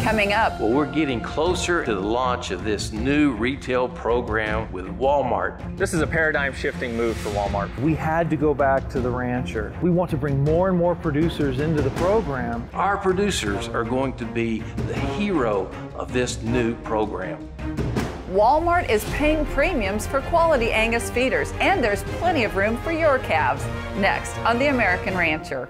Coming up. Well, we're getting closer to the launch of this new retail program with Walmart. This is a paradigm-shifting move for Walmart. We had to go back to the rancher. We want to bring more and more producers into the program. Our producers are going to be the hero of this new program. Walmart is paying premiums for quality Angus feeders, and there's plenty of room for your calves. Next on The American Rancher.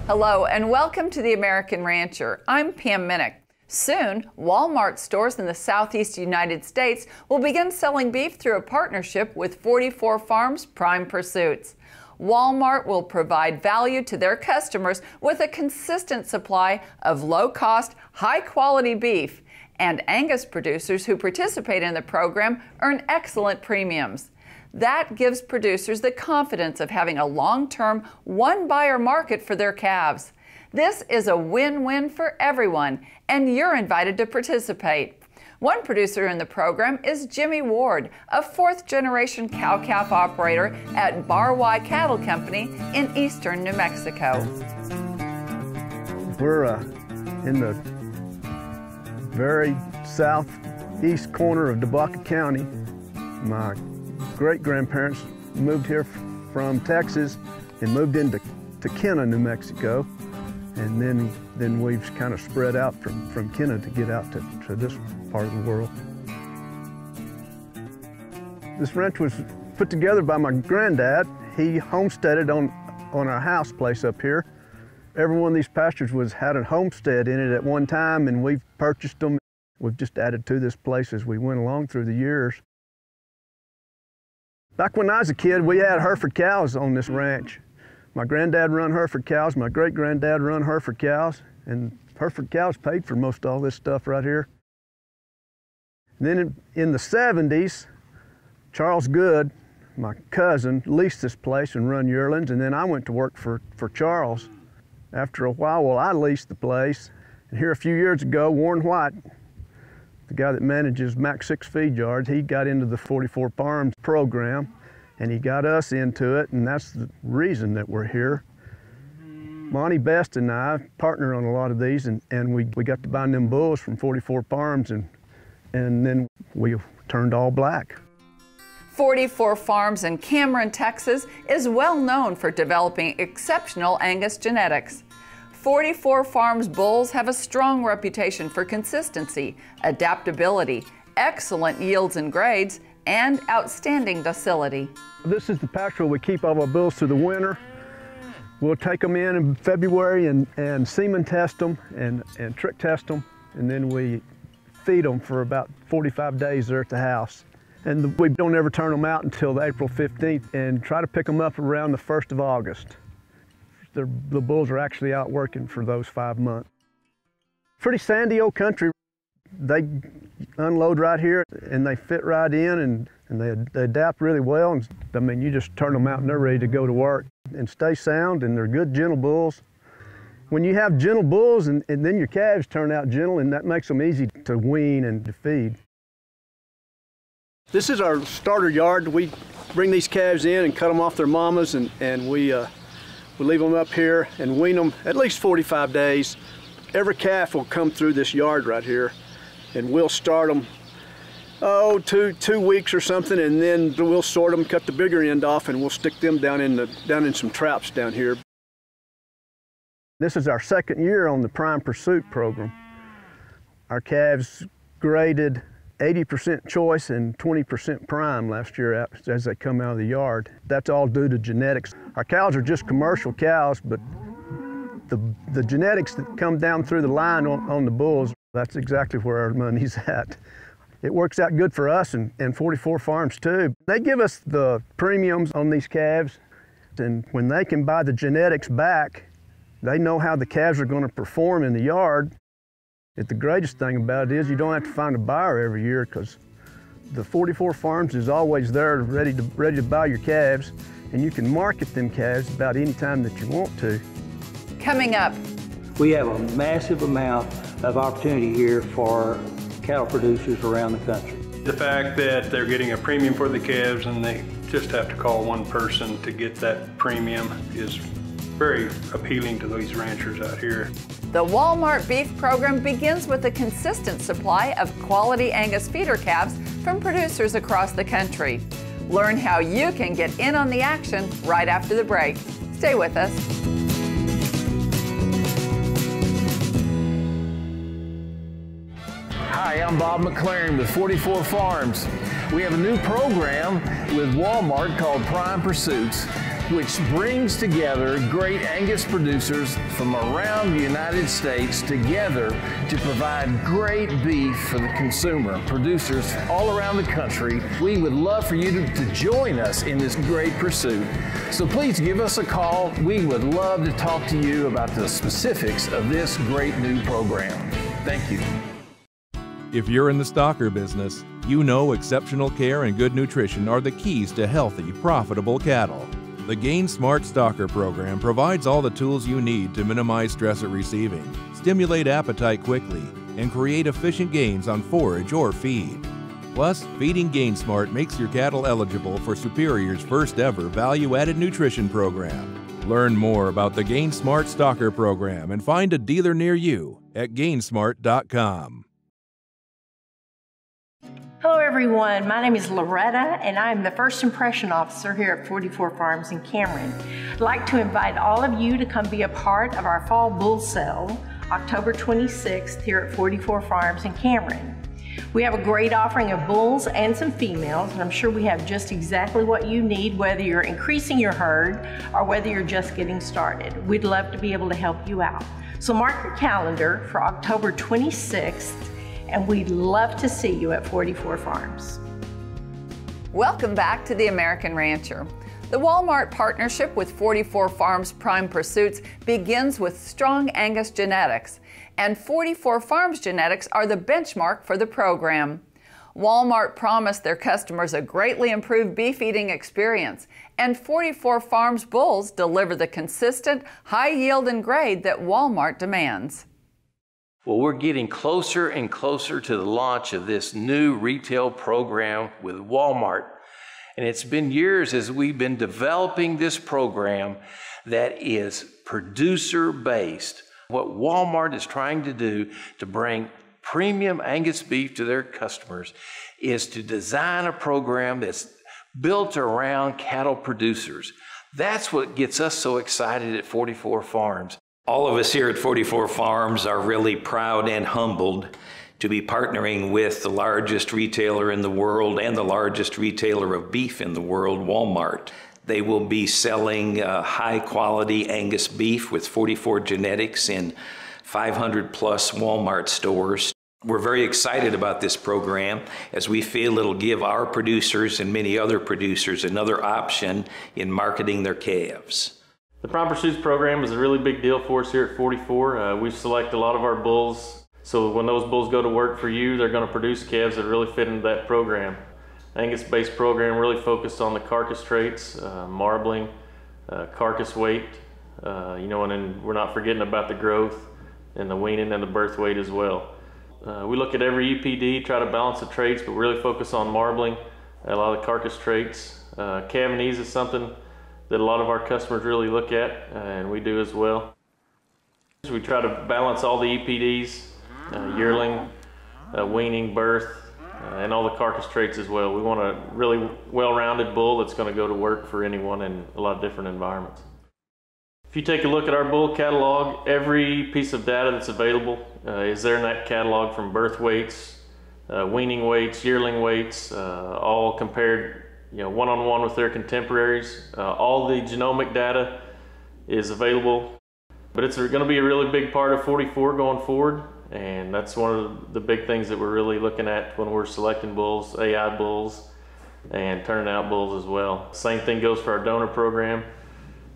Hello and welcome to The American Rancher. I'm Pam Minnick. Soon, Walmart stores in the southeast United States will begin selling beef through a partnership with 44 Farms Prime Pursuits. Walmart will provide value to their customers with a consistent supply of low-cost, high-quality beef, and Angus producers who participate in the program earn excellent premiums. That gives producers the confidence of having a long-term, one-buyer market for their calves. This is a win-win for everyone, and you're invited to participate. One producer in the program is Jimmy Ward, a fourth-generation cow-calf operator at Bar Y Cattle Company in eastern New Mexico. We're in the very southeast corner of Debaca County. My great-grandparents moved here from Texas and moved into Kenna, New Mexico. And then we've kind of spread out from Kenna to get out to this part of the world. This ranch was put together by my granddad. He homesteaded on our house place up here. Every one of these pastures had a homestead in it at one time, and we've purchased them. We've just added to this place as we went along through the years. Back when I was a kid, we had Hereford cows on this ranch. My granddad run Hereford cows, my great-granddad run Hereford cows, and Hereford cows paid for most all this stuff right here. And then in the 70s, Charles Good, my cousin, leased this place and run yearlings, and then I went to work for Charles. After a while, I leased the place, and here a few years ago, Warren White, the guy that manages Mac 6 feed yards, he got into the 44 Farms program, and he got us into it, and that's the reason that we're here. Monty Best and I partner on a lot of these, and we got to buying them bulls from 44 Farms, and then we turned all black. 44 Farms in Cameron, Texas is well known for developing exceptional Angus genetics. 44 Farms bulls have a strong reputation for consistency, adaptability, excellent yields and grades, and outstanding docility. This is the pasture where we keep all our bulls through the winter. We'll take them in February and semen test them and trick test them, and then we feed them for about 45 days there at the house. And we don't ever turn them out until April 15th and try to pick them up around the 1st of August. The bulls are actually out working for those 5 months. Pretty sandy old country. They unload right here and they fit right in and they adapt really well. And I mean, you just turn them out and they're ready to go to work and stay sound, and they're good, gentle bulls. When you have gentle bulls and then your calves turn out gentle, and that makes them easy to wean and to feed. This is our starter yard. We bring these calves in and cut them off their mamas, and we leave them up here and wean them at least 45 days. Every calf will come through this yard right here, and we'll start them, two weeks or something, and then we'll sort them, cut the bigger end off, and we'll stick them down in some traps down here. This is our second year on the Prime Pursuit program. Our calves graded 80% choice and 20% prime last year as they come out of the yard. That's all due to genetics. Our cows are just commercial cows, but the genetics that come down through the line on the bulls, that's exactly where our money's at. It works out good for us and 44 Farms too. They give us the premiums on these calves, and when they can buy the genetics back, they know how the calves are going to perform in the yard. The greatest thing about it is you don't have to find a buyer every year, because the 44 Farms is always there ready to buy your calves, and you can market them calves about any time that you want to. Coming up, We have a massive amount of opportunity here for cattle producers around the country. The fact that they're getting a premium for the calves and they just have to call one person to get that premium is very appealing to these ranchers out here. The Walmart Beef Program begins with a consistent supply of quality Angus feeder calves from producers across the country. Learn how you can get in on the action right after the break. Stay with us. Hi, I'm Bob McLaren with 44 Farms. We have a new program with Walmart called Prime Pursuits, which brings together great Angus producers from around the United States together to provide great beef for the consumer. Producers all around the country, we would love for you to join us in this great pursuit. So please give us a call. We would love to talk to you about the specifics of this great new program. Thank you. If you're in the stocker business, you know exceptional care and good nutrition are the keys to healthy, profitable cattle. The Gain Smart Stocker program provides all the tools you need to minimize stress at receiving, stimulate appetite quickly, and create efficient gains on forage or feed. Plus, feeding Gain Smart makes your cattle eligible for Superior's first ever value-added nutrition program. Learn more about the Gain Smart Stocker program and find a dealer near you at gainsmart.com. Hello everyone, my name is Loretta and I'm the First Impression Officer here at 44 Farms in Cameron. I'd like to invite all of you to come be a part of our Fall Bull Sale, October 26th here at 44 Farms in Cameron. We have a great offering of bulls and some females, and I'm sure we have just exactly what you need, whether you're increasing your herd or whether you're just getting started. We'd love to be able to help you out. So mark your calendar for October 26th, and we'd love to see you at 44 Farms. Welcome back to The American Rancher. The Walmart partnership with 44 Farms Prime Pursuits begins with strong Angus genetics, and 44 Farms genetics are the benchmark for the program. Walmart promised their customers a greatly improved beef eating experience, and 44 Farms bulls deliver the consistent, high yield and grade that Walmart demands. Well, we're getting closer and closer to the launch of this new retail program with Walmart. And it's been years as we've been developing this program that is producer-based. What Walmart is trying to do to bring premium Angus beef to their customers is to design a program that's built around cattle producers. That's what gets us so excited at 44 Farms. All of us here at 44 Farms are really proud and humbled to be partnering with the largest retailer in the world and the largest retailer of beef in the world, Walmart. They will be selling high quality Angus beef with 44 genetics in 500 plus Walmart stores. We're very excited about this program as we feel it'll give our producers and many other producers another option in marketing their calves. The Prime Pursuits program is a really big deal for us here at 44. We select a lot of our bulls, so when those bulls go to work for you, they're going to produce calves that really fit into that program. Angus-based program really focused on the carcass traits, marbling, carcass weight, and then we're not forgetting about the growth and the weaning and the birth weight as well. We look at every EPD, try to balance the traits, but really focus on marbling, a lot of the carcass traits. Calving ease is something that a lot of our customers really look at, and we do as well. We try to balance all the EPDs, yearling, weaning, birth, and all the carcass traits as well. We want a really well-rounded bull that's going to go to work for anyone in a lot of different environments. If you take a look at our bull catalog, every piece of data that's available is there in that catalog, from birth weights, weaning weights, yearling weights, all compared one-on-one with their contemporaries. All the genomic data is available, but it's going to be a really big part of 44 going forward, and that's one of the big things that we're really looking at when we're selecting bulls, AI bulls, and turning out bulls as well. Same thing goes for our donor program.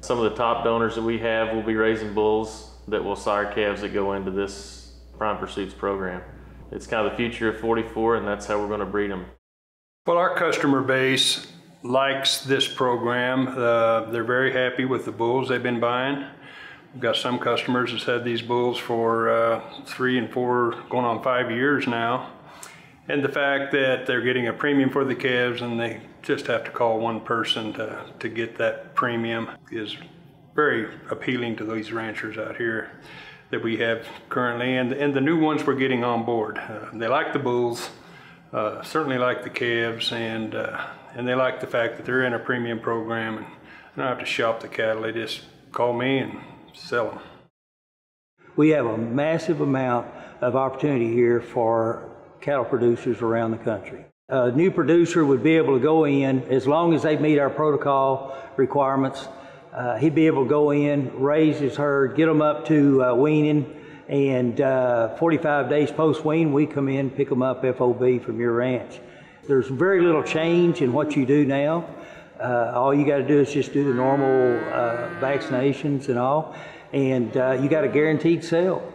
Some of the top donors that we have will be raising bulls that will sire calves that go into this Prime Pursuits program. It's kind of the future of 44, and that's how we're going to breed them. Well, our customer base likes this program. They're very happy with the bulls they've been buying. We've got some customers that's had these bulls for 3 and 4, going on 5 years now. And the fact that they're getting a premium for the calves and they just have to call one person to get that premium is very appealing to these ranchers out here that we have currently, and the new ones we're getting on board. They like the bulls, certainly like the calves, and they like the fact that they're in a premium program and they don't have to shop the cattle. They just call me and sell them. We have a massive amount of opportunity here for cattle producers around the country. A new producer would be able to go in, as long as they meet our protocol requirements, he'd be able to go in, raise his herd, get them up to weaning, and 45 days post-wean, we come in, pick them up FOB from your ranch. There's very little change in what you do now. All you got to do is just do the normal vaccinations and all, and you got a guaranteed sale.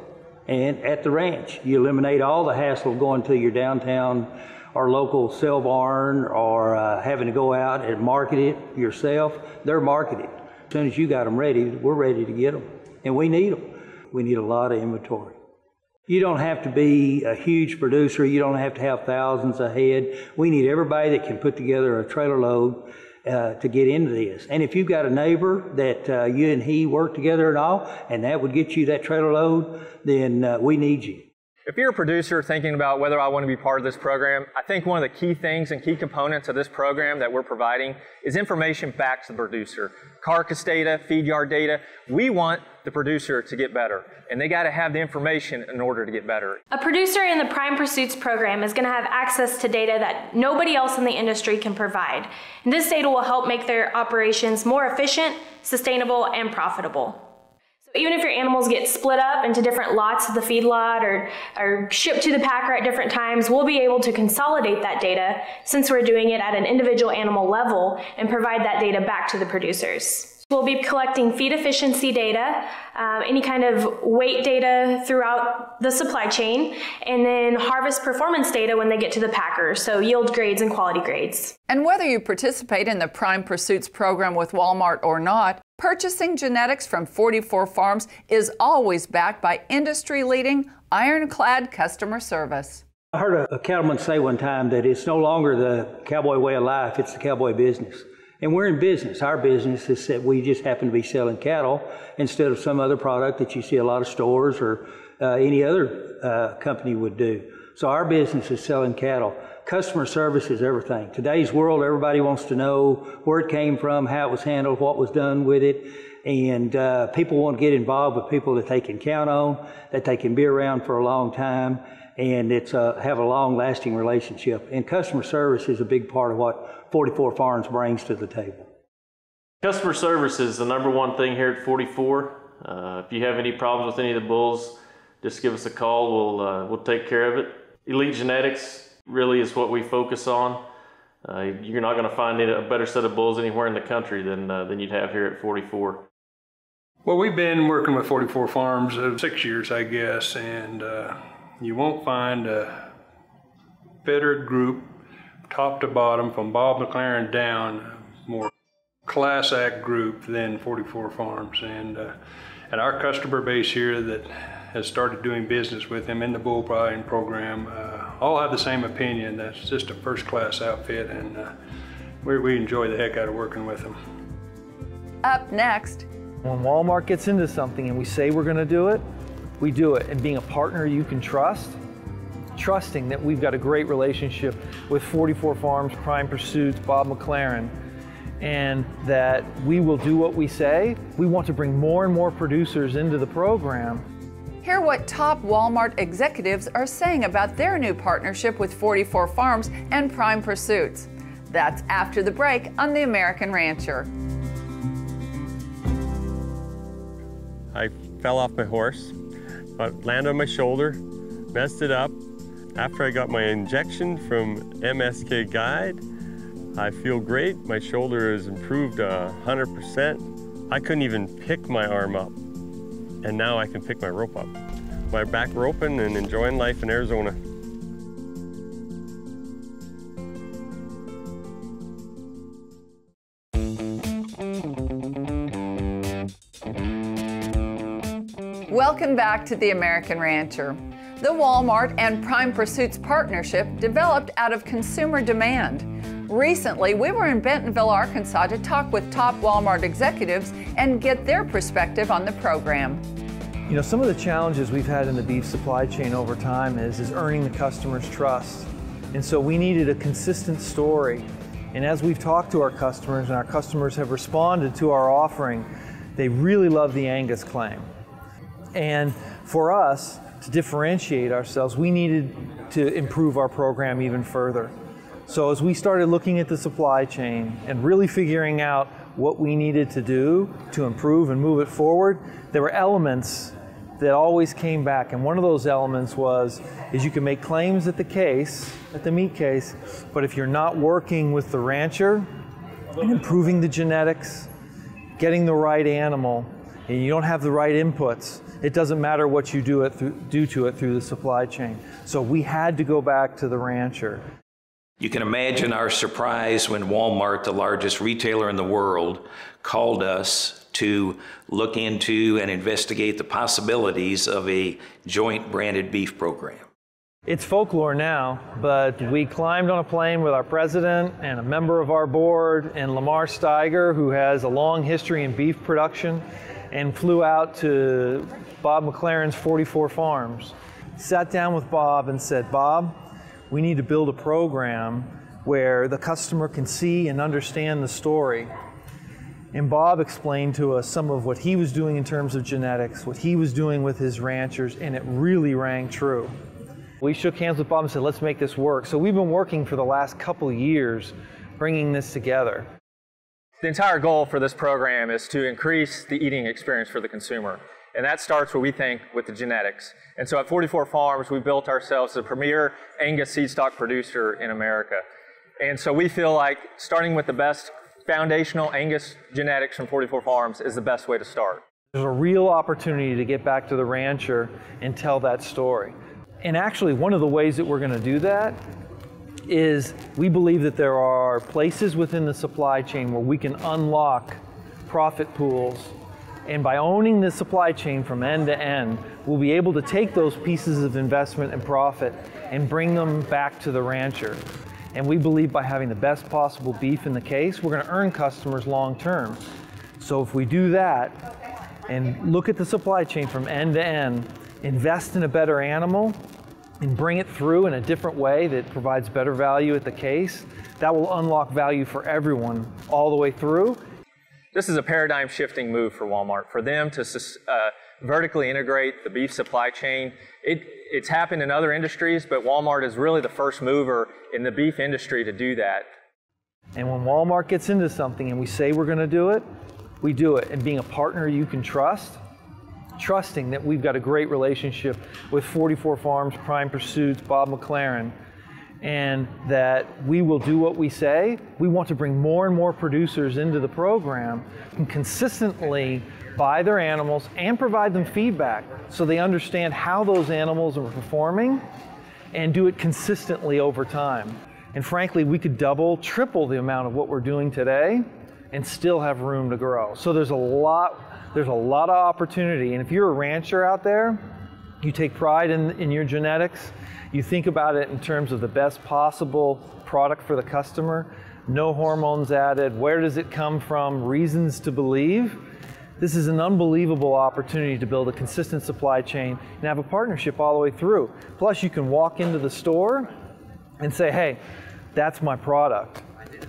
And at the ranch, you eliminate all the hassle of going to your downtown or local sale barn or having to go out and market it yourself. They're marketed. As soon as you got them ready, we're ready to get them. And we need them. We need a lot of inventory. You don't have to be a huge producer. You don't have to have thousands a head. We need everybody that can put together a trailer load to get into this. And if you've got a neighbor that you and he work together and all, and that would get you that trailer load, then we need you. If you're a producer thinking about whether I want to be part of this program, I think one of the key things and key components of this program that we're providing is information back to the producer. Carcass data, feed yard data. We want the producer to get better, and they got to have the information in order to get better. A producer in the Prime Pursuits program is going to have access to data that nobody else in the industry can provide. And this data will help make their operations more efficient, sustainable, and profitable. So even if your animals get split up into different lots of the feedlot or shipped to the packer at different times, we'll be able to consolidate that data since we're doing it at an individual animal level and provide that data back to the producers. We'll be collecting feed efficiency data, any kind of weight data throughout the supply chain, and then harvest performance data when they get to the packer, so yield grades and quality grades. And whether you participate in the Prime Pursuits program with Walmart or not, purchasing genetics from 44 Farms is always backed by industry-leading, ironclad customer service. I heard a cattleman say one time that it's no longer the cowboy way of life, it's the cowboy business. And we're in business. Our business is that we just happen to be selling cattle instead of some other product that you see a lot of stores or any other company would do. So our business is selling cattle. Customer service is everything. Today's world, everybody wants to know where it came from, how it was handled, what was done with it. And people want to get involved with people that they can count on, that they can be around for a long time, and it's have a long-lasting relationship. And customer service is a big part of what 44 Farms brings to the table. Customer service is the #1 thing here at 44. If you have any problems with any of the bulls, just give us a call. We'll take care of it. Elite genetics really is what we focus on. You're not going to find a better set of bulls anywhere in the country than you'd have here at 44. Well, we've been working with 44 Farms 6 years, I guess, and you won't find a better group, top to bottom, from Bob McLaren down, more class act group than 44 Farms. And our customer base here that has started doing business with him in the bull buying program all have the same opinion. That's just a first-class outfit, and we enjoy the heck out of working with them. Up next. When Walmart gets into something and we say we're going to do it, we do it. And being a partner you can trust, trusting that we've got a great relationship with 44 Farms, Prime Pursuits, Bob McLaren, and that we will do what we say. We want to bring more and more producers into the program. Hear what top Walmart executives are saying about their new partnership with 44 Farms and Prime Pursuits. That's after the break on The American Rancher. I fell off my horse, landed on my shoulder, messed it up. After I got my injection from MSK Guide, I feel great. My shoulder has improved 100%. I couldn't even pick my arm up, and now I can pick my rope up. My back roping and enjoying life in Arizona. Welcome back to the American Rancher. The Walmart and Prime Pursuits partnership developed out of consumer demand. Recently, we were in Bentonville, Arkansas to talk with top Walmart executives and get their perspective on the program. You know, some of the challenges we've had in the beef supply chain over time is earning the customer's trust. And so we needed a consistent story. And as we've talked to our customers and our customers have responded to our offering, they really love the Angus claim. And for us to differentiate ourselves, we needed to improve our program even further. So as we started looking at the supply chain and really figuring out what we needed to do to improve and move it forward, there were elements that always came back. And one of those elements is you can make claims at the meat case, but if you're not working with the rancher and improving the genetics, getting the right animal, and you don't have the right inputs, it doesn't matter what you do to it through the supply chain. So we had to go back to the rancher. You can imagine our surprise when Walmart, the largest retailer in the world, called us to look into and investigate the possibilities of a joint branded beef program. It's folklore now, but we climbed on a plane with our president and a member of our board and Lamar Steiger, who has a long history in beef production, and flew out to Bob McLaren's 44 Farms. Sat down with Bob and said, Bob, we need to build a program where the customer can see and understand the story. And Bob explained to us some of what he was doing in terms of genetics, what he was doing with his ranchers, and it really rang true. We shook hands with Bob and said, let's make this work. So we've been working for the last couple of years bringing this together. The entire goal for this program is to increase the eating experience for the consumer. And that starts, what we think, with the genetics. And so at 44 Farms, we built ourselves a premier Angus seed stock producer in America. And so we feel like starting with the best foundational Angus genetics from 44 Farms is the best way to start. There's a real opportunity to get back to the rancher and tell that story. And actually, one of the ways that we're going to do that is we believe that there are places within the supply chain where we can unlock profit pools. And by owning the supply chain from end to end, we'll be able to take those pieces of investment and profit and bring them back to the rancher. And we believe by having the best possible beef in the case, we're going to earn customers long term. So if we do that and look at the supply chain from end to end, invest in a better animal, and bring it through in a different way that provides better value at the case, that will unlock value for everyone all the way through. This is a paradigm shifting move for Walmart. For them to vertically integrate the beef supply chain, it's happened in other industries, but Walmart is really the first mover in the beef industry to do that. And when Walmart gets into something and we say we're going to do it, we do it. And being a partner you can trust, trusting that we've got a great relationship with 44 Farms, Prime Pursuits, Bob McLaren, and that we will do what we say. We want to bring more and more producers into the program and consistently buy their animals and provide them feedback so they understand how those animals are performing and do it consistently over time. And frankly, we could double, triple the amount of what we're doing today and still have room to grow. So there's a lot of opportunity. And if you're a rancher out there, you take pride in your genetics, you think about it in terms of the best possible product for the customer, no hormones added, where does it come from, reasons to believe. This is an unbelievable opportunity to build a consistent supply chain and have a partnership all the way through. Plus you can walk into the store and say, hey, that's my product,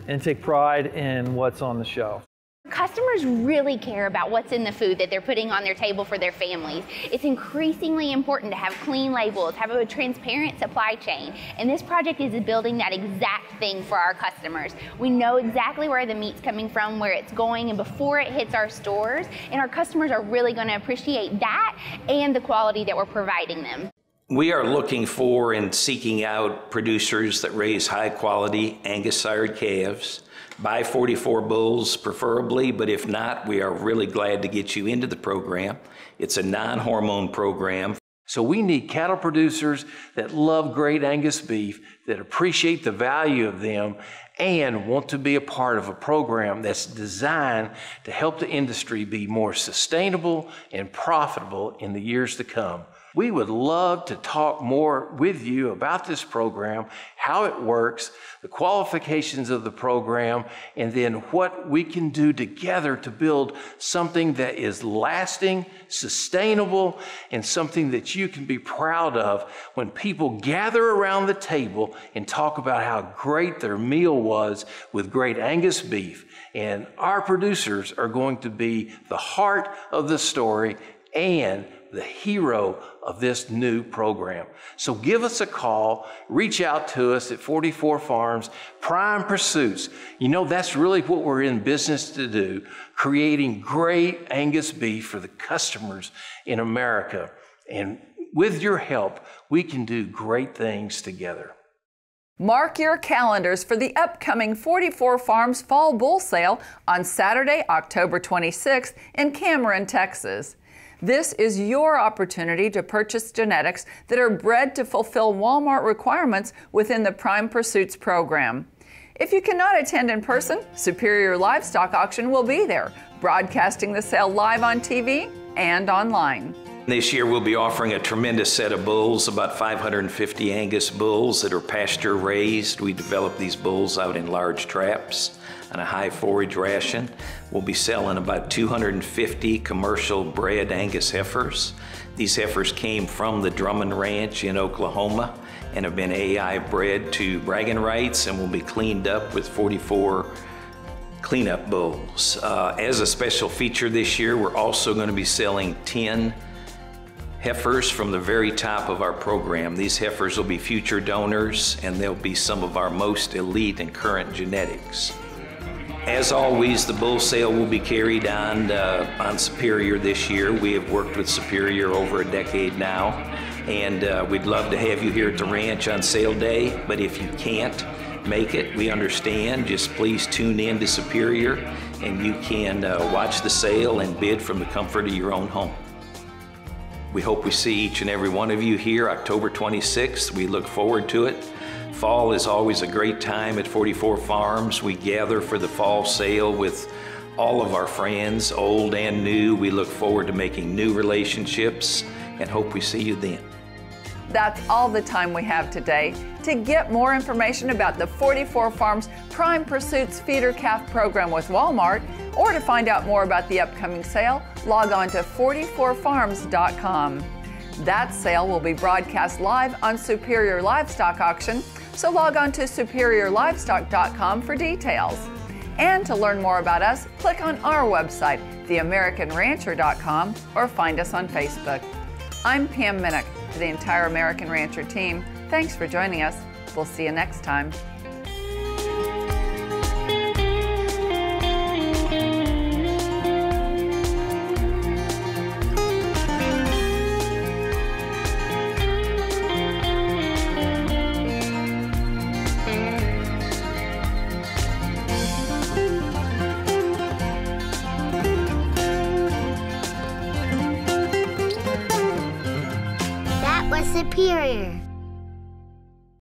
and take pride in what's on the shelf. Customers really care about what's in the food that they're putting on their table for their families. It's increasingly important to have clean labels, have a transparent supply chain, and this project is building that exact thing for our customers. We know exactly where the meat's coming from, where it's going, and before it hits our stores, and our customers are really going to appreciate that and the quality that we're providing them. We are looking for and seeking out producers that raise high quality Angus sired calves. Buy 44 bulls preferably, but if not, we are really glad to get you into the program. It's a non-hormone program. So we need cattle producers that love great Angus beef, that appreciate the value of them, and want to be a part of a program that's designed to help the industry be more sustainable and profitable in the years to come. We would love to talk more with you about this program, how it works, the qualifications of the program, and then what we can do together to build something that is lasting, sustainable, and something that you can be proud of when people gather around the table and talk about how great their meal was with great Angus beef. And our producers are going to be the heart of the story and the hero of this new program. So give us a call, reach out to us at 44 Farms, Prime Pursuits. You know, that's really what we're in business to do, creating great Angus beef for the customers in America. And with your help, we can do great things together. Mark your calendars for the upcoming 44 Farms Fall Bull Sale on Saturday, October 26th in Cameron, Texas. This is your opportunity to purchase genetics that are bred to fulfill Walmart requirements within the Prime Pursuits program. If you cannot attend in person, Superior Livestock Auction will be there, broadcasting the sale live on TV and online. This year we'll be offering a tremendous set of bulls, about 550 Angus bulls that are pasture raised. We develop these bulls out in large traps on a high forage ration. We'll be selling about 250 commercial bred Angus heifers. These heifers came from the Drummond Ranch in Oklahoma and have been AI bred to bragging rights and will be cleaned up with 44 cleanup bulls. As a special feature this year, we're also going to be selling 10 heifers from the very top of our program. These heifers will be future donors and they'll be some of our most elite and current genetics. As always, the bull sale will be carried on Superior this year. We have worked with Superior over a decade now, and we'd love to have you here at the ranch on sale day, but if you can't make it, we understand. Just please tune in to Superior and you can watch the sale and bid from the comfort of your own home. We hope we see each and every one of you here October 26th. We look forward to it. Fall is always a great time at 44 Farms. We gather for the fall sale with all of our friends, old and new. We look forward to making new relationships and hope we see you then. That's all the time we have today. To get more information about the 44 Farms Prime Pursuits Feeder Calf program with Walmart, or to find out more about the upcoming sale, log on to 44farms.com. That sale will be broadcast live on Superior Livestock Auction, so log on to superiorlivestock.com for details. And to learn more about us, click on our website, theamericanrancher.com, or find us on Facebook. I'm Pam Minnick. To the entire American Rancher team, thanks for joining us. We'll see you next time. Superior.